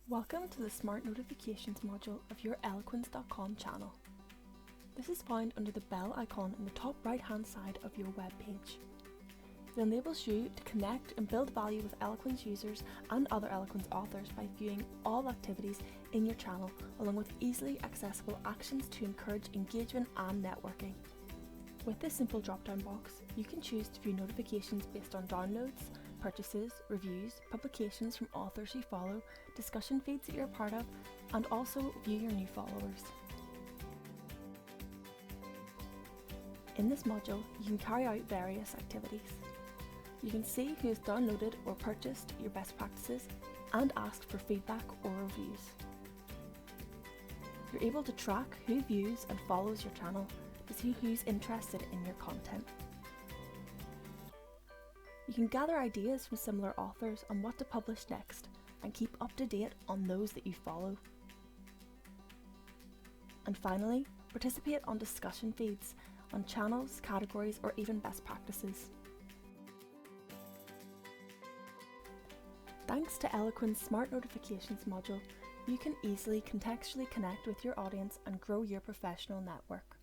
Welcome to the Smart Notifications module of your Eloquens.com channel. This is found under the bell icon in the top right hand side of your web page. It enables you to connect and build value with Eloquens users and other Eloquens authors by viewing all activities in your channel, along with easily accessible actions to encourage engagement and networking. With this simple drop-down box, you can choose to view notifications based on downloads, purchases, reviews, publications from authors you follow, discussion feeds that you're a part of, and also view your new followers. In this module, you can carry out various activities. You can see who has downloaded or purchased your best practices and ask for feedback or reviews. You're able to track who views and follows your channel to see who's interested in your content. You can gather ideas from similar authors on what to publish next and keep up to date on those that you follow. And finally, participate on discussion feeds on channels, categories, or even best practices. Thanks to Eloquens' Smart Notifications module, you can easily contextually connect with your audience and grow your professional network.